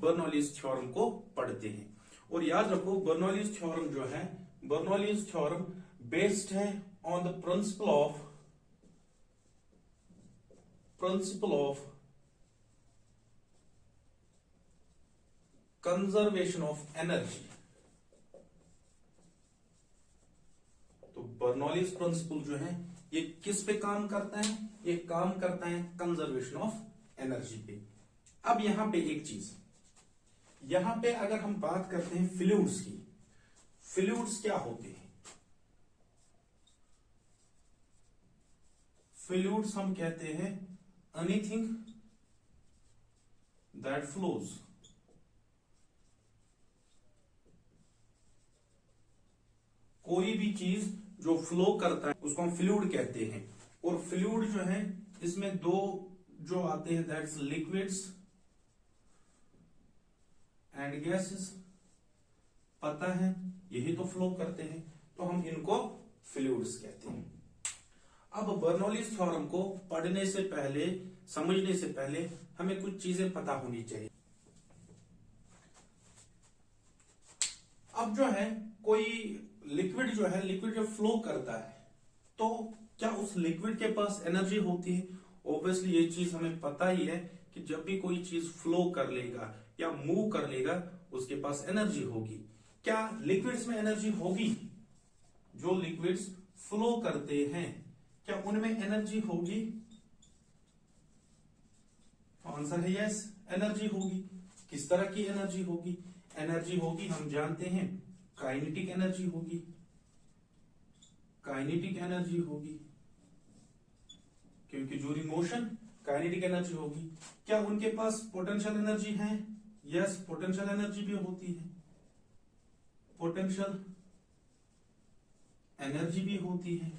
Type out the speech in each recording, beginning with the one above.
Bernoulli's theorem को पढ़ते हैं। और याद रखो बर्नौलीज थ्योरम जो है, बर्नौलीज थ्योरम बेस्ड है on the principle of conservation of energy. तो बर्नौलीज प्रिंसिपल जो है ये किस पे काम करता है? ये काम करता है कंजर्वेशन ऑफ एनर्जी पे। अब यहां पे एक चीज, यहां पे अगर हम बात करते हैं फ्लूइड्स की, फ्लूइड्स क्या होते हैं? फ्लूइड्स हम कहते हैं एनीथिंग दैट फ्लोज, कोई भी चीज जो फ्लो करता है उसको हम फ्लूइड कहते हैं। और फ्लूइड जो है इसमें दो जो आते हैं, दैट्स लिक्विड्स एंड गैसेस। पता है यही तो फ्लो करते हैं, तो हम इनको फ्लूइड्स कहते हैं। अब बर्नौलीज थ्योरम को पढ़ने से पहले, समझने से पहले हमें कुछ चीजें पता होनी चाहिए। अब जो है कोई लिक्विड जो है, लिक्विड जब फ्लो करता है तो क्या उस लिक्विड के पास एनर्जी होती है? ऑब्वियसली ये चीज हमें पता ही है कि जब भी कोई चीज फ्लो कर लेगा या मूव कर लेगा उसके पास एनर्जी होगी। क्या लिक्विड्स में एनर्जी होगी? जो लिक्विड्स फ्लो करते हैं क्या उनमें एनर्जी होगी? आंसर है यस, एनर्जी होगी। किस तरह की एनर्जी होगी? एनर्जी होगी, हम जानते हैं काइनेटिक एनर्जी होगी, काइनेटिक एनर्जी होगी, क्योंकि ड्यूरिंग मोशन काइनेटिक एनर्जी होगी। क्या उनके पास पोटेंशियल एनर्जी है? यस, पोटेंशियल एनर्जी भी होती है, पोटेंशियल एनर्जी भी होती है।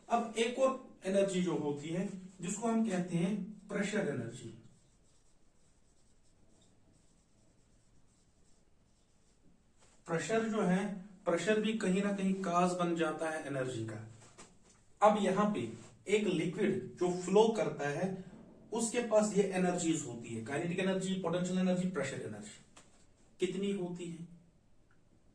अब एक और एनर्जी जो होती है जिसको हम कहते हैं प्रेशर एनर्जी। प्रेशर जो है, प्रेशर भी कहीं ना कहीं काज बन जाता है एनर्जी का। अब यहां पे एक लिक्विड जो फ्लो करता है उसके पास ये एनर्जीज होती है, kinetic energy, potential energy, pressure energy. कितनी होती है?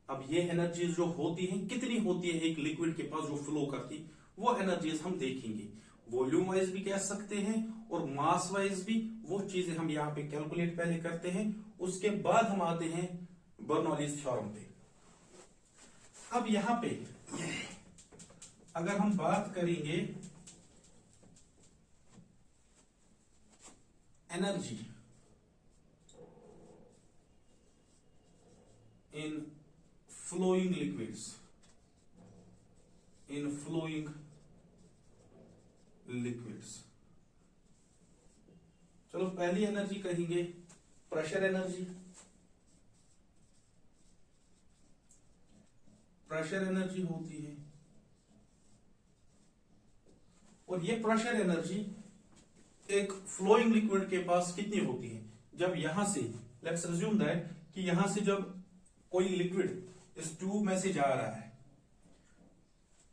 अब ये एनर्जीज जो होती हैं कितनी होती है एक लिक्विड के पास जो फ्लो करती, वो एनर्जीज हम देखेंगे। वॉल्यूम वाइज भी कह सकते हैं और मास वाइज भी। वो चीजें हम यहाँ पे कैलकुलेट पहले करते हैं, उसके बाद हम आते हैं बर्नौलीज थ्योरम पे। अब यहां पे अगर हम बात करेंगे energy in flowing liquids, in flowing liquids, चलो पहली एनर्जी कहेंगे प्रेशर एनर्जी। प्रेशर एनर्जी होती है और ये प्रेशर एनर्जी एक फ्लोइंग लिक्विड के पास कितनी होती है? जब यहां से, लेट्स अज्यूम दैट कि यहां से जब कोई लिक्विड इस ट्यूब में से जा रहा है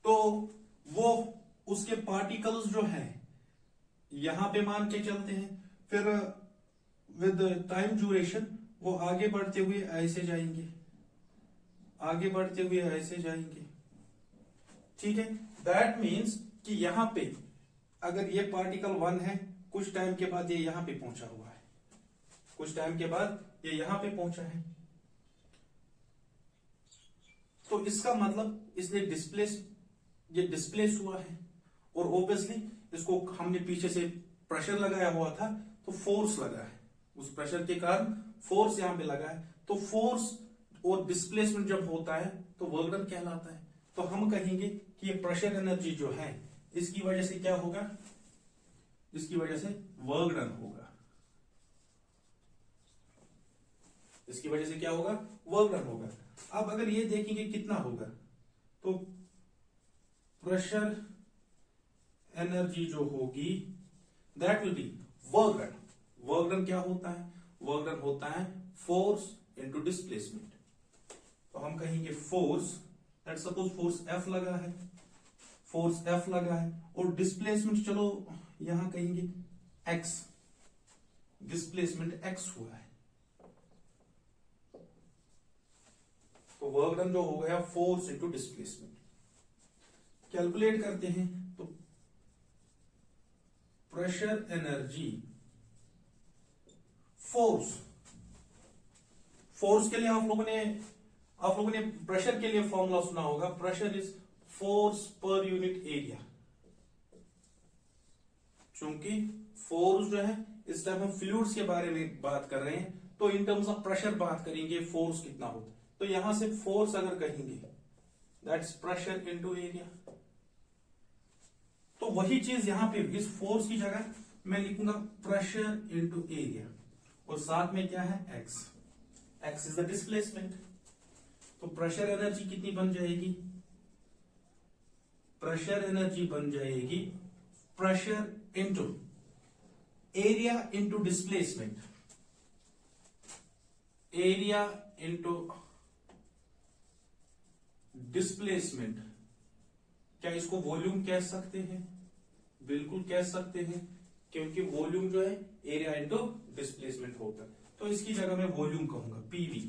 तो वो उसके पार्टिकल्स जो हैं यहां पे मान के चलते हैं, फिर विद टाइम ड्यूरेशन वो आगे बढ़ते हुए ऐसे जाएंगे, आगे बढ़ते हुए ऐसे जाएंगे। ठीक है, दैट मीन्स कि यहां पे अगर ये पार्टिकल 1 है, कुछ टाइम के बाद ये यहां पे पहुंचा हुआ है, कुछ टाइम के बाद ये यहां पे पहुंचा है, तो इसका मतलब इसने ये डिस्प्लेस हुआ है। और ऑब्वियसली इसको हमने पीछे से प्रेशर लगाया हुआ था तो फोर्स लगा है, उस प्रेशर के कारण फोर्स यहां पे लगा है। तो फोर्स और डिस्प्लेसमेंट जब होता है तो वर्क डन कहलाता है। तो हम कहेंगे कि ये प्रेशर एनर्जी जो है इसकी वजह से क्या होगा? इसकी वजह से वर्क डन होगा। इसकी वजह से क्या होगा? वर्क डन होगा। अब अगर ये देखेंगे कितना होगा, तो प्रेशर एनर्जी जो होगी that will B work done. Work done क्या होता है? वर्क डन होता है फोर्स इनटू डिस्प्लेसमेंट। तो हम कहेंगे force, let suppose force F लगा है, फोर्स F लगा है और डिस्प्लेसमेंट चलो यहां कहेंगे x, डिस्प्लेसमेंट x हुआ है। तो वर्क डन जो हो गया फोर्स इंटू डिस्प्लेसमेंट। कैलकुलेट करते हैं तो प्रेशर एनर्जी फोर्स के लिए आप लोगों ने प्रेशर के लिए फॉर्मूला सुना होगा, pressure is force per unit area. चूंकि फोर्स जो है इस टाइम हम फ्लूइड्स के बारे में बात कर रहे हैं, तो इन टर्म्स ऑफ प्रेशर बात करेंगे फोर्स कितना होता है। तो यहां से फोर्स अगर कहेंगे दैट्स प्रेशर इनटू एरिया। तो वही चीज यहां पे इस फोर्स की जगह मैं लिखूंगा प्रेशर इनटू एरिया, और साथ में क्या है एक्स इज द डिस्प्लेसमेंट। तो प्रेशर एनर्जी कितनी बन जाएगी, प्रेशर एनर्जी बन जाएगी pressure into area into displacement, area into displacement. क्या इसको वॉल्यूम कह सकते हैं? बिल्कुल कह सकते हैं, क्योंकि वॉल्यूम जो है एरिया इनटू डिस्प्लेसमेंट होता है। तो इसकी जगह मैं वॉल्यूम कहूंगा, पीवी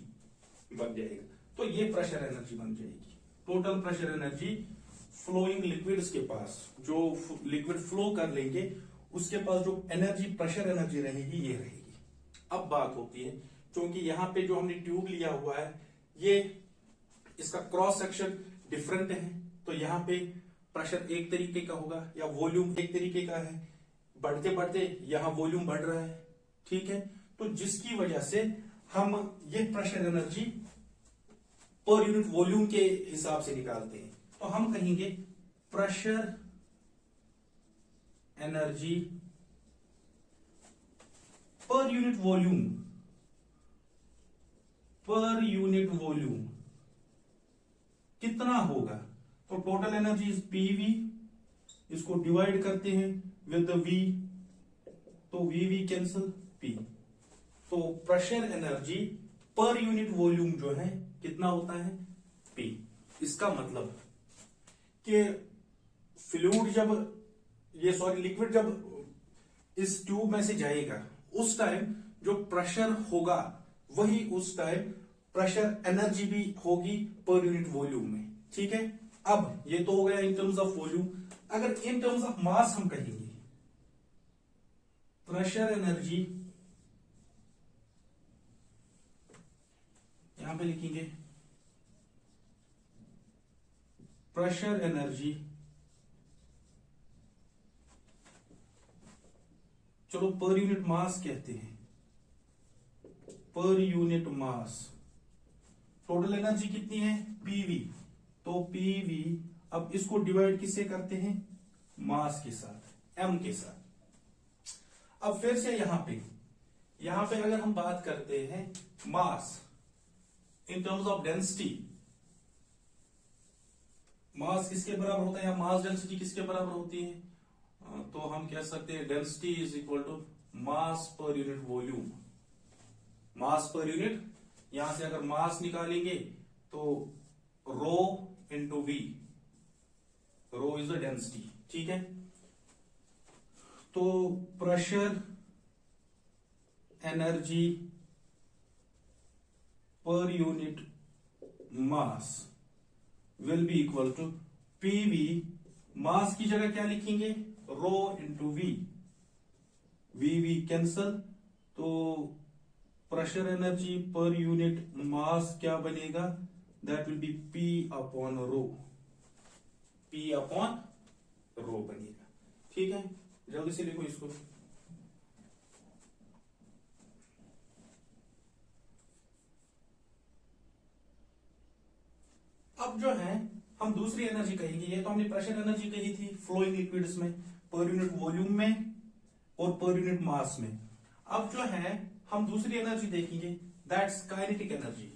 बन जाएगा। तो ये प्रेशर एनर्जी बन जाएगी, total pressure energy flowing liquids के पास, जो लिक्विड फ्लो कर लेंगे उसके पास जो एनर्जी प्रेशर एनर्जी रहेगी ये रहेगी। अब बात होती है, क्योंकि यहां पे जो हमने ट्यूब लिया हुआ है ये इसका क्रॉस सेक्शन डिफरेंट है, तो यहां पे प्रेशर एक तरीके का होगा या वॉल्यूम एक तरीके का है, बढ़ते बढ़ते यहां वॉल्यूम बढ़ रहा है, ठीक है। तो जिसकी वजह से हम ये pressure energy per unit volume के हिसाब से निकालते हैं। तो हम कहेंगे pressure energy per unit volume कितना होगा। तो टोटल एनर्जी इज पीवी, इसको डिवाइड करते हैं विद द वी, तो वी कैंसिल पी। तो pressure energy per unit volume जो है कितना होता है, पी। इसका मतलब कि लिक्विड जब इस ट्यूब में से जाएगा उस टाइम जो प्रेशर होगा वही उस टाइम प्रेशर एनर्जी भी होगी पर यूनिट वॉल्यूम में, ठीक है। अब ये तो हो गया इन टर्म्स ऑफ वॉल्यूम। अगर इन टर्म्स ऑफ मास हम कहेंगे प्रेशर एनर्जी, यहां पे लिखेंगे प्रेशर एनर्जी, चलो पर यूनिट मास कहते हैं, पर यूनिट मास। टोटल एनर्जी कितनी है, पीवी, तो पीवी। अब इसको डिवाइड किससे करते हैं, मास के साथ, एम के साथ। अब फिर से यहां पे अगर हम बात करते हैं मास इन टर्म्स ऑफ डेंसिटी, मास किसके बराबर होता है या मास डेंसिटी किसके बराबर होती है, तो हम कह सकते हैं density is equal to mass per unit volume. Mass per unit, यहां से अगर मास निकालेंगे तो rho into v, rho is the density, ठीक है। तो pressure energy per unit mass will be equal to PV, mass की जगह क्या लिखेंगे, rho into v, v cancel, तो pressure energy per unit mass क्या बनेगा, that will be P upon rho, P upon rho बनेगा, ठीक है। जल्दी से लिखो इसको। अब जो है हम दूसरी एनर्जी कहेंगे, ये तो हमने प्रेशर एनर्जी कही थी फ्लोइंग लिक्विड्स में, पर यूनिट वॉल्यूम में और पर यूनिट मास में। अब जो है हम दूसरी एनर्जी देखेंगे, that's kinetic energy.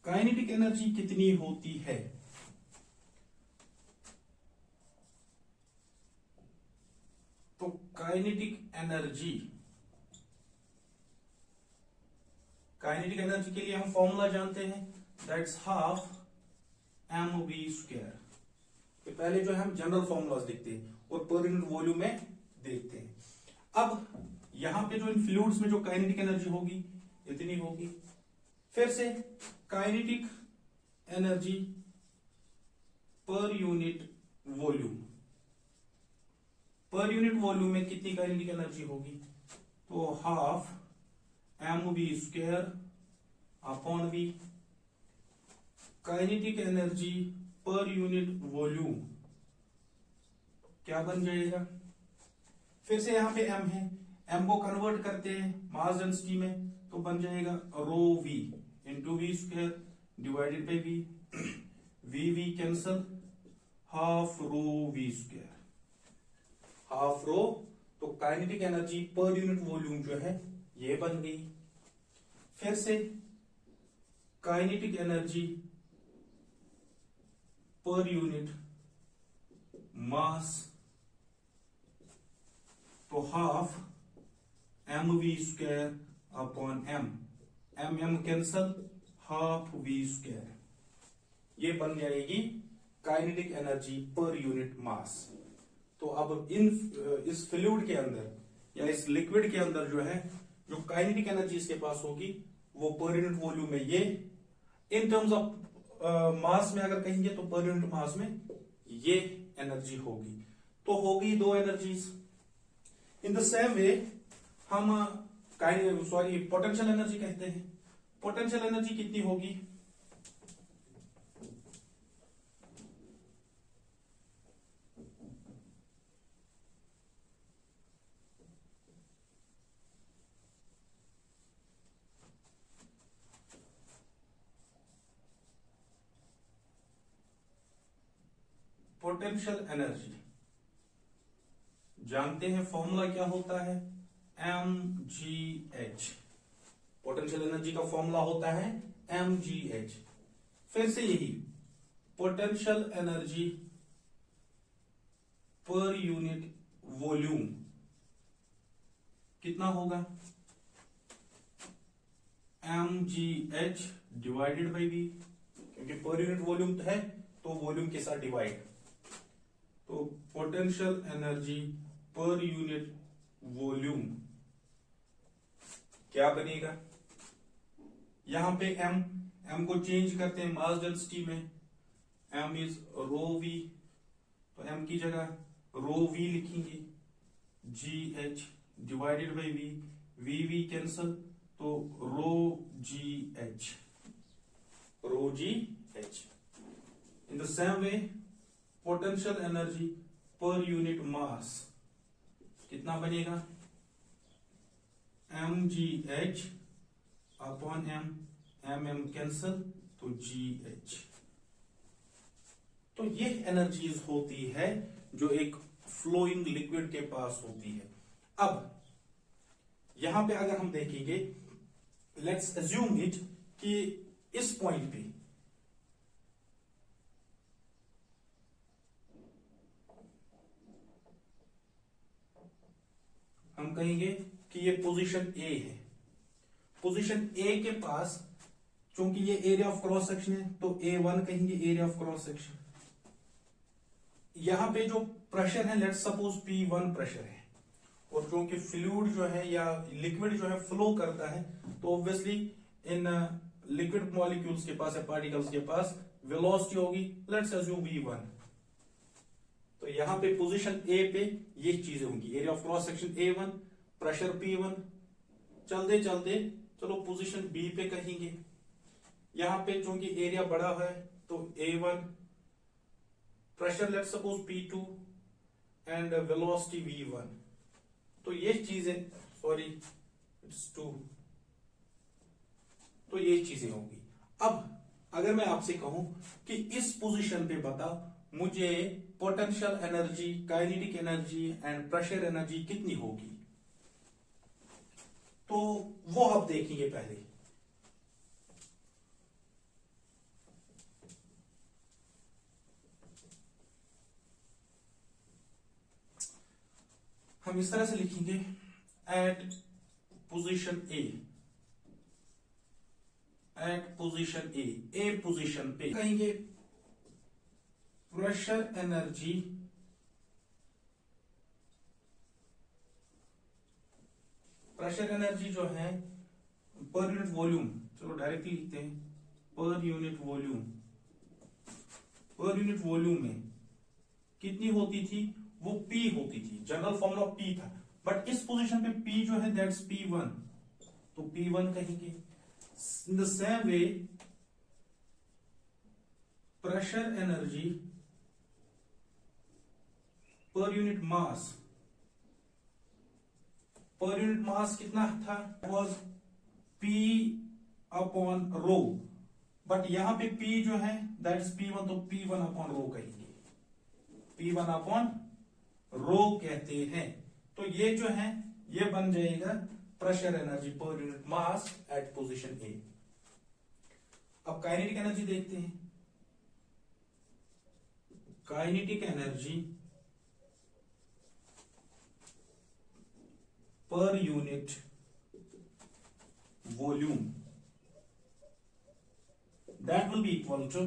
Kinetic energy कितनी होती है, तो काइनेटिक एनर्जी के लिए हम फॉर्मूला जानते हैं, that's half m v square. कि पहले जो है हम जनरल फॉर्मूलाज लिखते हैं और पर यूनिट वॉल्यूम में देखते हैं। अब यहां पे जो इन फ्लूइड्स में जो काइनेटिक एनर्जी होगी इतनी होगी। फिर से kinetic energy per unit volume, per unit volume में कितनी काइनेटिक एनर्जी होगी, तो half mv² upon v. Kinetic energy per unit volume क्या बन जाएगा, फिर से यहां पे m है, m को कन्वर्ट करते हैं मास डेंसिटी में तो बन जाएगा rho v into v² divided by v। v cancel, half rho v², half rho. तो kinetic energy per unit volume जो है ये बन गई। फिर से kinetic energy per unit mass, तो half mv² upon m cancel, half v², ये बन जाएगी kinetic energy per unit mass. तो अब इस फ्लूइड के अंदर या इस लिक्विड के अंदर जो है जो काइनेटिक एनर्जी इसके पास होगी वो पर यूनिट वॉल्यूम में ये, इन टर्म्स ऑफ मास में अगर कहेंगे तो पर यूनिट मास में ये एनर्जी होगी। तो होगी दो एनर्जीज। इन द सेम वे हम पोटेंशियल एनर्जी कहते हैं। पोटेंशियल एनर्जी कितनी होगी, पोटेंशियल एनर्जी जानते हैं फॉर्मूला क्या होता है, mgh। पोटेंशियल एनर्जी का फॉर्मूला होता है mgh। फिर से यही potential energy per unit volume कितना होगा, mgh डिवाइडेड बाई v, क्योंकि पर यूनिट वॉल्यूम है तो वॉल्यूम के साथ डिवाइड। तो potential energy per unit volume क्या बनेगा, यहां पे m को चेंज करते हैं मास डेंसिटी में, m इज रो v, तो m की जगह रो v लिखेंगे, gh divided by v, v cancel, तो rho gh, rho gh। In the same way potential energy per unit mass कितना बनेगा, mgh अपॉन m कैंसल, तो gh। तो ये एनर्जीज होती है जो एक फ्लोइंग लिक्विड के पास होती है। अब यहां पे अगर हम देखेंगे, लेट्स अज्यूम इट कि इस पॉइंट पे हम कहेंगे कि ये पोजीशन ए है। पोजीशन ए के पास चूंकि ये एरिया ऑफ क्रॉस सेक्शन है तो A1 कहेंगे, एरिया ऑफ क्रॉस सेक्शन। यहां पे जो प्रेशर है लेट्स सपोज P1 प्रेशर है, और चूंकि फ्लूइड जो है या लिक्विड जो है फ्लो करता है तो ऑब्वियसली इन लिक्विड मॉलिक्यूल्स के पास या पार्टिकल्स के पास वेलोसिटी होगी, लेट्स अज्यूम V1। तो यहां पे पोजीशन ए पे ये चीजें होंगी, area of cross section A1, pressure P1। चलते चलते चलो पोजीशन बी पे कहेंगे, यहां पे चूंकि एरिया बड़ा है तो A1, pressure let's suppose P2 and velocity V1। तो ये चीजें इट्स 2, तो ये चीजें होंगी। अब अगर मैं आपसे कहूं कि इस पोजीशन पे बता मुझे potential energy, kinetic energy and pressure energy कितनी होगी, तो वो आप देखेंगे। पहले हम इस तरह से लिखेंगे, एट पोजीशन ए, ए पोजीशन पे कहेंगे प्रेशर एनर्जी जो है पर यूनिट वॉल्यूम, चलो डायरेक्टली लिखते हैं, पर यूनिट वॉल्यूम में कितनी होती थी, वो P होती थी, जनरल फॉर्मूला P था, बट इस पोजीशन पे P जो है दैट्स P1, तो P1 कहेंगे। इन the same way pressure energy per unit mass कितना था, was P upon rho, but यहां पे P जो है दैट्स P1, तो P1 अपॉन रो कहेंगे, P1 अपॉन रो कहते हैं। तो ये जो है ये बन जाएगा pressure energy per unit mass at position A. अब काइनेटिक एनर्जी देखते हैं। Kinetic energy per unit volume, that will be equal to,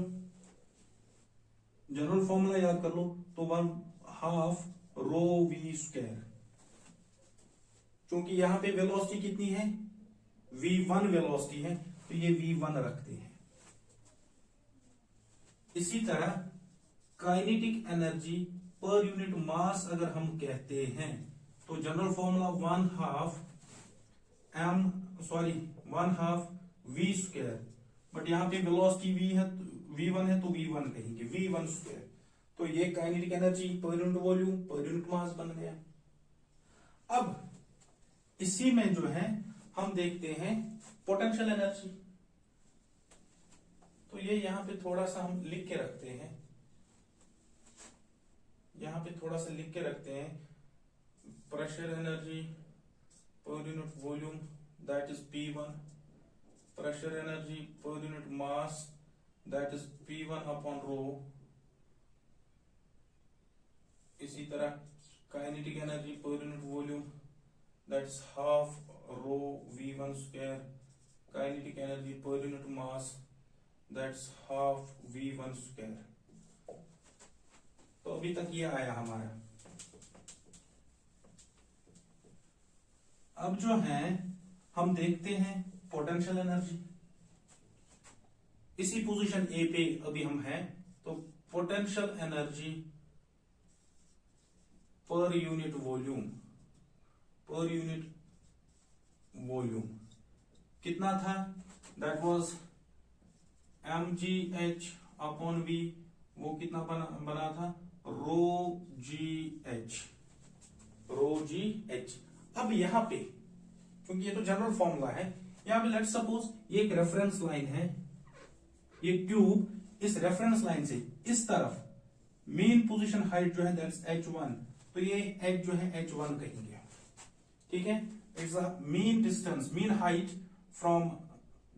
general formula याद कर लो, तो 1/2 रो वी स्क्वायर। क्योंकि यहां पे वेलोसिटी कितनी है, v1 वेलोसिटी है, तो ये v1 रखते हैं। इसी तरह काइनेटिक एनर्जी पर यूनिट मास अगर हम कहते हैं, तो general formula 1/2 v square, but यहां पे वेलोसिटी v है, v1 है, तो v1 कहेंगे, v1 स्क्वायर। तो ये kinetic energy per unit volume per unit मास बन गया। अब इसी में जो है हम देखते हैं पोटेंशियल एनर्जी, तो ये यहां पे थोड़ा सा हम लिख के रखते हैं, pressure energy per unit volume that is P1, pressure energy per unit mass that is P1 upon rho. इसी तरह kinetic energy per unit volume that is 1/2 rho v1 square, kinetic energy per unit mass that's 1/2 v1 square. तो अभी तक ये आया हमारा। अब जो है हम देखते हैं पोटेंशियल एनर्जी। इसी पोजीशन ए पे अभी हम हैं, तो potential energy per unit volume कितना था, that was mgh upon v, वो कितना बना था, रो जी एच। अब यहां पे क्योंकि ये तो जनरल फॉर्मूला है, यहां पे लेट्स सपोज ये एक रेफरेंस लाइन है, ये ट्यूब इस रेफरेंस लाइन से इस तरफ मेन पोजीशन हाइट जो है दैट्स h1, तो ये h जो है h1 कहेंगे, ठीक है। It's a mean distance, mean height from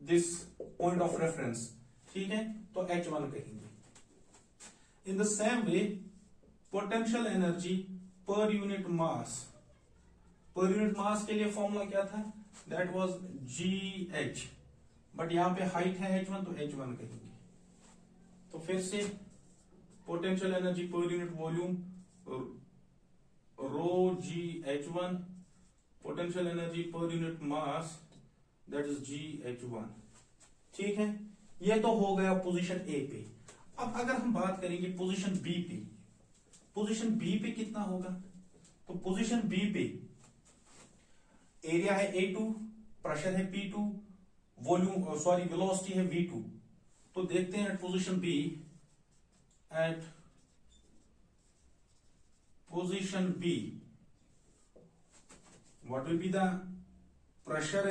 this point of reference, ठीक है, तो h1 कहेंगे। इन the same way potential energy per unit मास के लिए फॉर्मूला क्या था, दैट वाज gh, बट यहां पे हाइट है h1, तो h1 कहेंगे। तो फिर से potential energy per unit volume rho g h1, potential energy per unit mass that is gh1, ठीक है। ये तो हो गया पोजीशन ए पे। अब अगर हम बात करेंगे पोजीशन बी पे, पोजीशन बी पे कितना होगा, तो पोजीशन बी पे एरिया है A2, प्रेशर है P2, वेलोसिटी है V2। तो देखते हैं at position B, what will be the pressure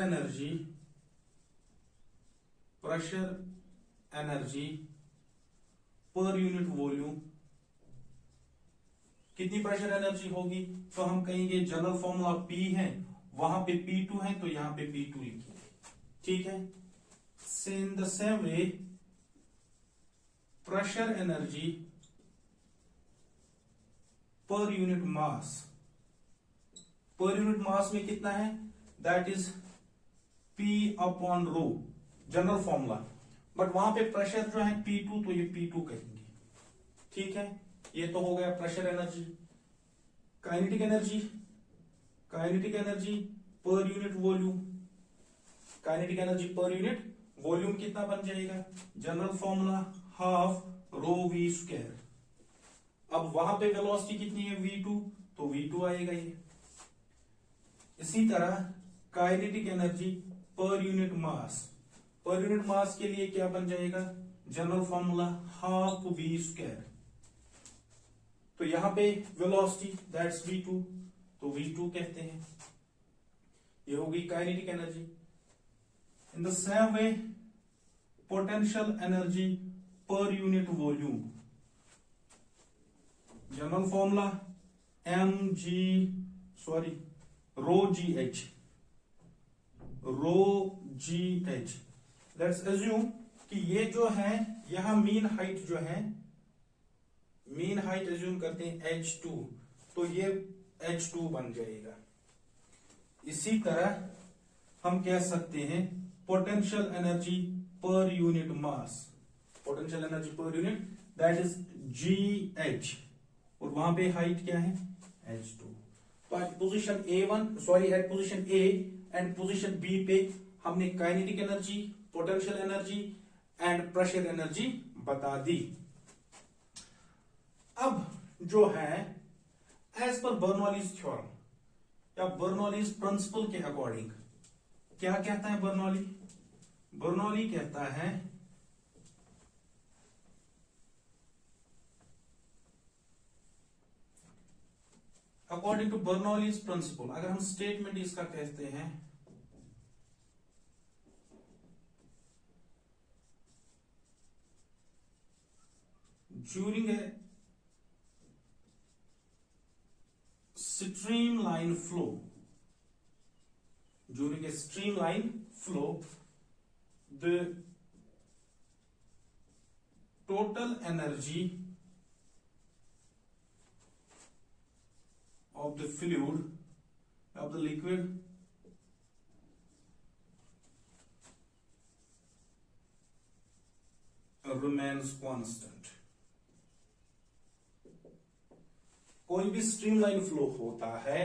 energy per unit volume, कितनी प्रेशर एनर्जी होगी, तो हम कहेंगे जनरल फॉर्मूला P है, वहां पे P2 है, तो यहां पे P2 लिखिए, ठीक है। इन the same way pressure energy per unit मास में कितना है, that is P upon rho, general formula, but वहां पे प्रेशर जो है P2, तो ये P2 कहेंगे, ठीक है, ये तो हो गया pressure energy. Kinetic energy, kinetic energy per unit volume, kinetic energy per unit volume कितना बन जाएगा? General formula half rho v square. अब वहां पे वेलोसिटी कितनी है? v2, तो v2 आएगा ये। इसी तरह काइनेटिक एनर्जी पर यूनिट मास, पर यूनिट मास के लिए क्या बन जाएगा? General formula half v square. तो यहां पे वेलोसिटी दैट्स v2, तो v2 कहते हैं। ये होगी kinetic energy. In the same way potential energy per unit volume, general formula rho g h. Let's assume कि ये जो है यहां मीन हाइट जो है, मीन हाइट अज्यूम करते हैं h2, तो ये h2 बन जाएगा। इसी तरह हम कह सकते हैं potential energy per unit mass, potential energy per unit that is GH, और वहां पे हाइट क्या है? h2। तो at position at position A and position B पे हमने kinetic energy, potential energy and pressure energy बता दी। अब जो है एज पर बर्नौलीज थ्योरम या बर्नौलीज प्रिंसिपल के अकॉर्डिंग क्या कहता है बर्नौली? बर्नौली कहता है अकॉर्डिंग टू बर्नौलीज प्रिंसिपल, अगर हम स्टेटमेंट इसका कहते हैं, during a streamline flow, during a streamline flow, the total energy of the fluid, of the liquid, remains constant. कोई भी स्ट्रीमलाइन फ्लो होता है,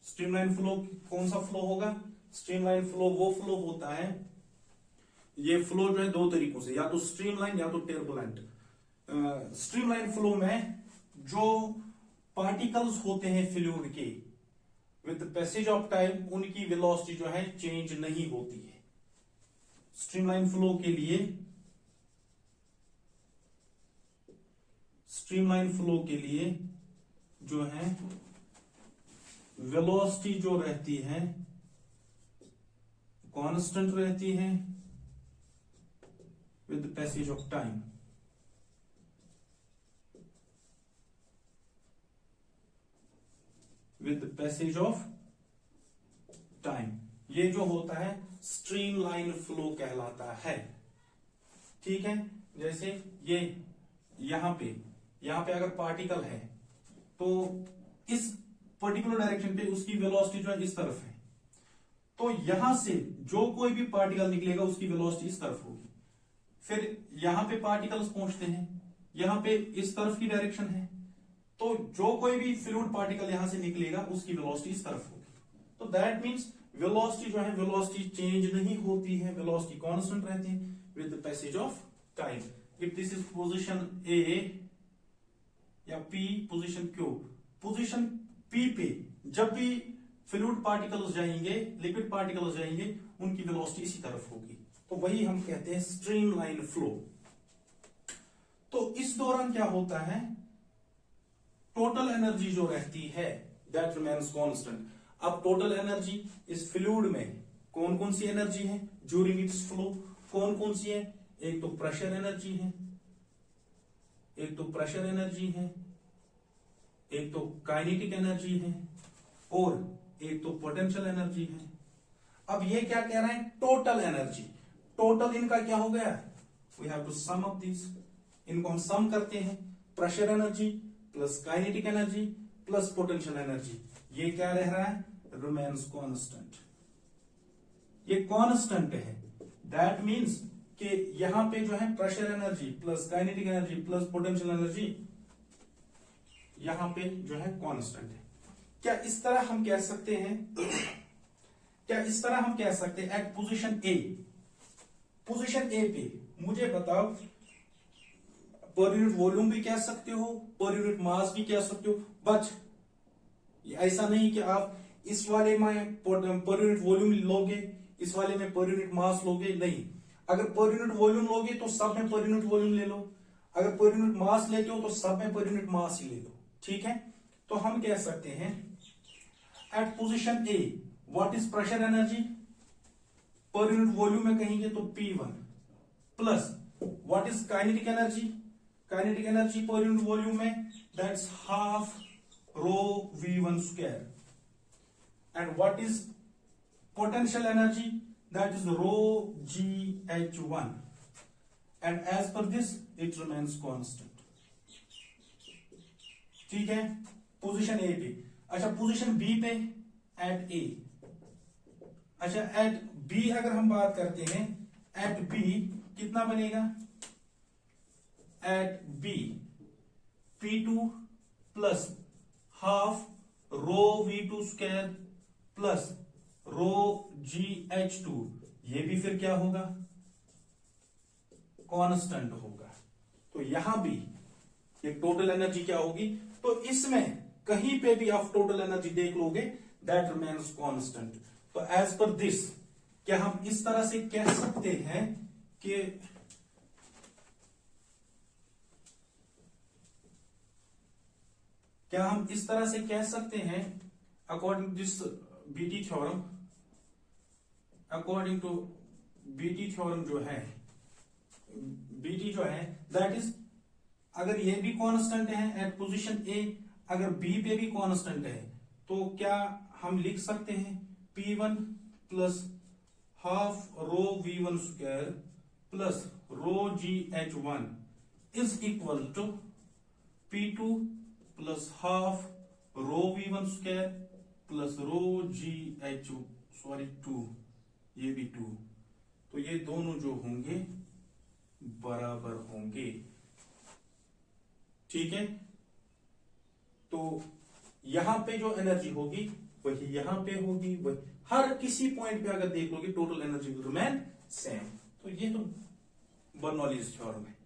स्ट्रीमलाइन फ्लो कौन सा फ्लो होगा? स्ट्रीमलाइन फ्लो वो फ्लो होता है, ये फ्लो जो है दो तरीकों से, या तो स्ट्रीमलाइन या तो टर्बुलेंट। स्ट्रीमलाइन फ्लो में जो पार्टिकल्स होते हैं फ्लूइड के, with the passage of time उनकी वेलोसिटी जो है चेंज नहीं होती है। स्ट्रीमलाइन फ्लो के लिए, स्ट्रीमलाइन फ्लो के लिए जो है वेलोसिटी जो रहती है कांस्टेंट रहती है with the passage of time. With the passage of time ये जो होता है स्ट्रीमलाइन फ्लो कहलाता है। ठीक है, जैसे ये यहां पे अगर पार्टिकल है तो इस पर्टिकुलर डायरेक्शन पे उसकी वेलोसिटी जो है इस तरफ है, तो यहां से जो कोई भी पार्टिकल निकलेगा उसकी वेलोसिटी इस तरफ होगी। फिर यहां पे पार्टिकल्स पहुंचते हैं, यहां पे इस तरफ की डायरेक्शन है, तो जो कोई भी फ्लूइड पार्टिकल यहां से निकलेगा उसकी वेलोसिटी इस तरफ होगी। तो दैट मींस वेलोसिटी जो है वेलोसिटी चेंज नहीं होती है, वेलोसिटी कांस्टेंट रहती है with the passage of time. If this is position A या P, position Q, position P पे जब भी फ्लूइड पार्टिकल्स जाएंगे, लिक्विड पार्टिकल्स जाएंगे, उनकी वेलोसिटी इसी तरफ होगी। तो वही हम कहते हैं स्ट्रीमलाइन फ्लो। तो इस दौरान क्या होता है, टोटल एनर्जी जो रहती है दैट रिमेन्स कांस्टेंट। अब टोटल एनर्जी इस फ्लूइड में कौन कौन सी एनर्जी है ड्यूरिंग इट्स फ्लो? कौन कौन सी है? एक तो प्रेशर एनर्जी है, एक तो प्रेशर एनर्जी है, एक तो काइनेटिक एनर्जी है, और एक तो पोटेंशियल एनर्जी है। अब ये क्या कह रहे हैं? Total energy. टोटल इनका क्या हो गया? We have to sum up this, इनको हम सम करते हैं। Pressure energy plus kinetic energy plus potential energy, ये क्या रह रहा है? Remains constant. ये कांस्टेंट है, दैट मीन्स कि यहां पे जो है pressure energy plus kinetic energy plus potential energy यहां पे जो है कांस्टेंट है। क्या इस तरह हम कह सकते हैं, क्या इस तरह हम कह सकते हैं at position A, position A पे मुझे बताओ, पर यूनिट वॉल्यूम भी कह सकते हो, पर यूनिट मास भी कह सकते हो, बट ऐसा नहीं कि आप इस वाले में पर यूनिट वॉल्यूम लोगे, इस वाले में पर यूनिट मास लोगे, नहीं। अगर पर यूनिट वॉल्यूम लोगे तो सब में पर यूनिट वॉल्यूम ले लो, अगर पर यूनिट मास लेते हो तो सब में पर यूनिट मास ही ले लो, ठीक है। तो हम कह सकते हैं at position A what is pressure energy, per unit volume में कहेंगे तो P1 plus what is kinetic energy, kinetic energy per unit volume में that's half rho V1 square, and what is potential energy, that is rho GH1, and as per this it remains constant, ठीक है। Position A पे, अच्छा position B पे eight ए, अच्छा eight B अगर हम बात करते हैं, एट बी कितना बनेगा, at B P2 plus half rho V2 square plus rho GH2, ये भी फिर क्या होगा, कांस्टेंट होगा। तो यहां भी ये टोटल एनर्जी क्या होगी, तो इसमें कहीं पे भी आप टोटल एनर्जी देख लोगे दैट रिमेन्स कांस्टेंट। तो एज पर दिस क्या हम इस तरह से कह सकते हैं कि क्या हम इस तरह से कह सकते हैं according to this BT theorem, according to BT theorem जो है, बीटी जो है दैट इज, अगर ये भी कांस्टेंट है एट पोजीशन ए, अगर बी पे भी कांस्टेंट है, तो क्या हम लिख सकते हैं P1 plus half rho V1 square plus rho GH1 is equal to P2 plus half rho V1 square plus rho GH2, ये भी 2, तो ये दोनों जो होंगे बराबर होंगे, ठीक है। तो यहां पे जो एनर्जी होगी वही यहां पे होगी, वही हर किसी पॉइंट पे अगर देख लोगे total energy will remain same. तो ये तो बर्नौलीज थ्योरम है।